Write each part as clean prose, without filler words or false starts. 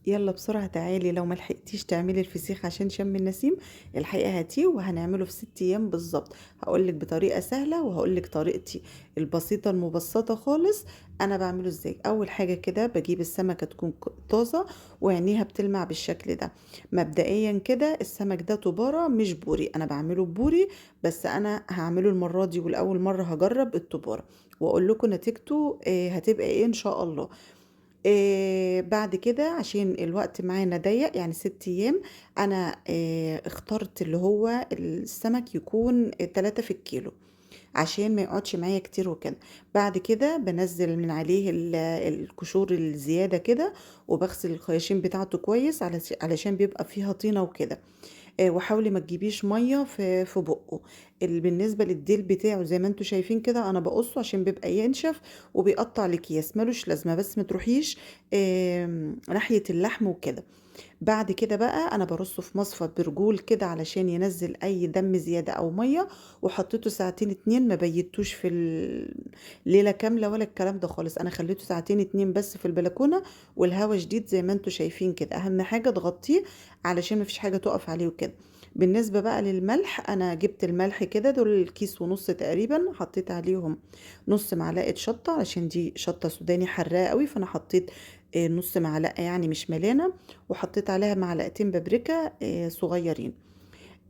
يلا بسرعة تعالي، لو ملحقتيش تعملي الفسيخ عشان شم النسيم الحقيقة هاتيه وهنعمله في 6 أيام بالظبط. هقولك بطريقة سهلة وهقولك طريقتي البسيطة المبسطة خالص. أنا بعمله ازاي؟ أول حاجة كده بجيب السمكة تكون طازة وعينيها بتلمع بالشكل ده. مبدئيا كده السمك ده طبارة مش بوري، أنا بعمله بوري، بس أنا هعمله المرة دي والأول مرة هجرب الطبارة وأقول لكم نتيجته هتبقى ايه إن شاء الله. بعد كده عشان الوقت معانا ضيق يعني 6 أيام، أنا اخترت اللي هو السمك يكون 3 في الكيلو عشان ما يقعدش معايا كتير وكده. بعد كده بنزل من عليه القشور الزيادة كده، وبغسل الخياشيم بتاعته كويس علشان بيبقى فيها طينة وكده. وحاولي ما تجيبيش ميه في بقه. بالنسبه للديل بتاعه زي ما انتوا شايفين كده انا بقصه عشان بيبقى ينشف وبيقطع الاكياس ملوش لازمه، بس ما تروحيش ناحيه اللحم وكده. بعد كده بقى انا برصه في مصفى برجول كده علشان ينزل اي دم زيادة او مية، وحطيته ساعتين اتنين، ما بيتوش في الليلة كاملة ولا الكلام ده خالص، انا خليته ساعتين اتنين بس في البلكونة والهوا شديد زي ما انتوا شايفين كده. اهم حاجة تغطيه علشان مفيش حاجة تقف عليه وكده. بالنسبة بقى للملح، انا جبت الملح كده دول كيس ونص تقريبا، حطيت عليهم نص معلقة شطة علشان دي شطة سوداني حراقة قوي، فانا حطيت نص معلقة يعني مش ملانة، وحطيت عليها معلقتين بابريكا صغيرين.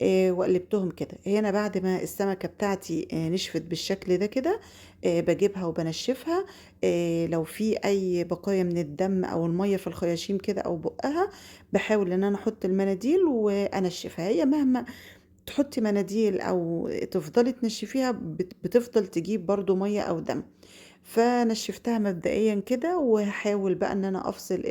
وقلبتهم كده. هنا بعد ما السمكة بتاعتي نشفت بالشكل ده كده، بجيبها وبنشفها. لو في اي بقايا من الدم او المية في الخياشيم كده او بقها، بحاول ان انا احط المناديل وانشفها. هي مهما تحطي مناديل او تفضلي تنشفيها بتفضل تجيب برضو مية او دم. فنشفتها مبدئيا كده، وهحاول بقى ان انا افصل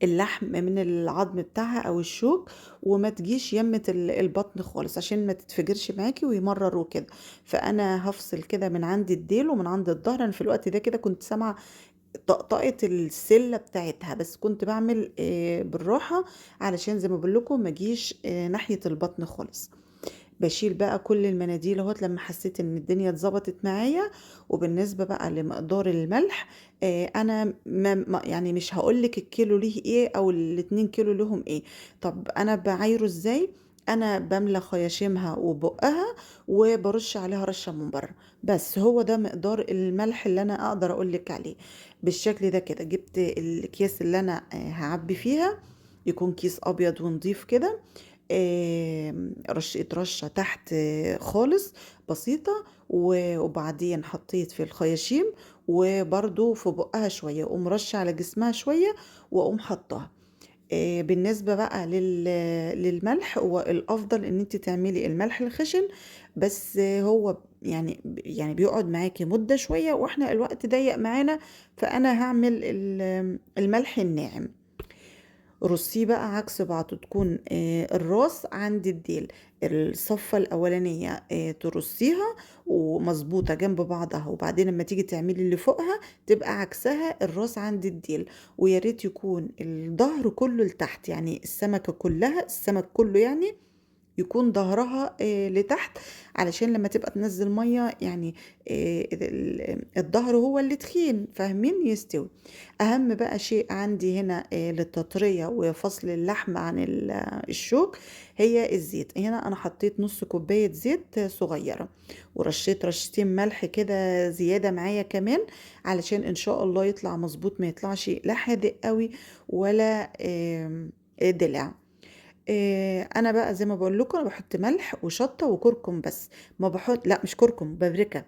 اللحم من العظم بتاعها او الشوك، وما تجيش يمة البطن خالص عشان ما تتفجرش معاكي ويمرر وكده. فانا هفصل كده من عند الديل ومن عند الظهر. انا في الوقت ده كده كنت سامعه طقطقه السله بتاعتها، بس كنت بعمل بالراحه علشان زي ما بقول لكم ما اجيش ناحيه البطن خالص. بشيل بقى كل المناديل اهوت لما حسيت ان الدنيا اتظبطت معايا. وبالنسبه بقى لمقدار الملح، انا يعني مش هقولك الكيلو ليه ايه او ال2 كيلو لهم ايه. طب انا بعايره ازاي؟ انا بملى خياشيمها وبقها وبرش عليها رشه من بره، بس هو ده مقدار الملح اللي انا اقدر اقولك عليه. بالشكل ده كده جبت الاكياس اللي انا هعبي فيها، يكون كيس ابيض ونضيف كده. رشيت رشة تحت خالص بسيطة، وبعدين حطيت في الخياشيم وبرضو في بقها شوية، وأقوم رش على جسمها شوية وأقوم حطها. بالنسبة بقى للملح، هو الأفضل إن انت تعملي الملح الخشن، بس هو يعني بيقعد معاكي مدة شوية واحنا الوقت ضيق معانا، فأنا هعمل الملح الناعم. رصيه بقى عكس بعض، تكون الراس عند الديل، الصفة الأولانية ترصيها ومظبوطة جنب بعضها، وبعدين لما تيجي تعملي اللي فوقها تبقى عكسها، الراس عند الديل. ويا ريت يكون الظهر كله لتحت، يعني السمكة كلها، السمك كله يعني يكون ظهرها لتحت، علشان لما تبقى تنزل ميه يعني الظهر هو اللي تخين، فاهمين؟ يستوي. اهم بقى شيء عندي هنا للتطرية وفصل اللحم عن الشوك هي الزيت. هنا انا حطيت نص كوباية زيت صغيرة، ورشيت رشتين ملح كده زيادة معايا كمان، علشان ان شاء الله يطلع مظبوط، ما يطلعش لا حادق قوي ولا دلع. انا بقى زي ما بقول لكم انا بحط ملح وشطه وكركم بس، ما بحط، لا مش كركم، بابريكا.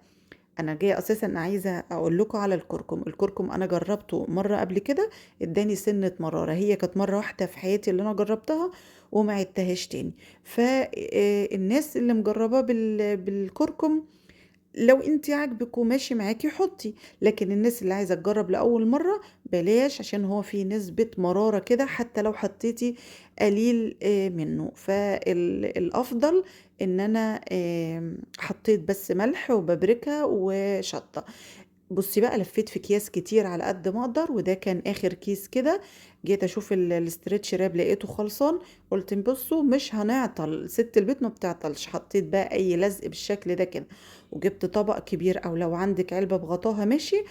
انا جايه اساسا عايزه اقول لكم على الكركم. الكركم انا جربته مره قبل كده، اداني سنه مراره، هي كانت مره واحده في حياتي اللي انا جربتها وما عدتهاش تاني. فالناس اللي مجرباه بالكركم، لو انت عاجبك وماشي معاكي حطي، لكن الناس اللي عايزه تجرب لاول مره بلاش، عشان هو فيه نسبه مراره كده حتى لو حطيتي قليل منه. فالافضل ان انا حطيت بس ملح وبابريكا وشطه. بصي بقى لفيت في اكياس كتير على قد ما اقدر، وده كان اخر كيس كده. جيت اشوف الاسترتش راب لقيته خلصان، قلت بصوا مش هنعطل، ست البيت ما بتعطلش. حطيت بقى اي لزق بالشكل ده كده، وجبت طبق كبير او لو عندك علبة بغطاها ماشي.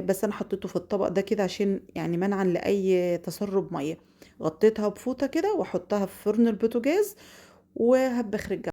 بس أنا حطيته في الطبق ده كده عشان يعني منعًا لأي تسرُّب مَيّة، غطيتها بفوطة كده وأحطها في فرن البوتاجاز وهاتبخ رجالة.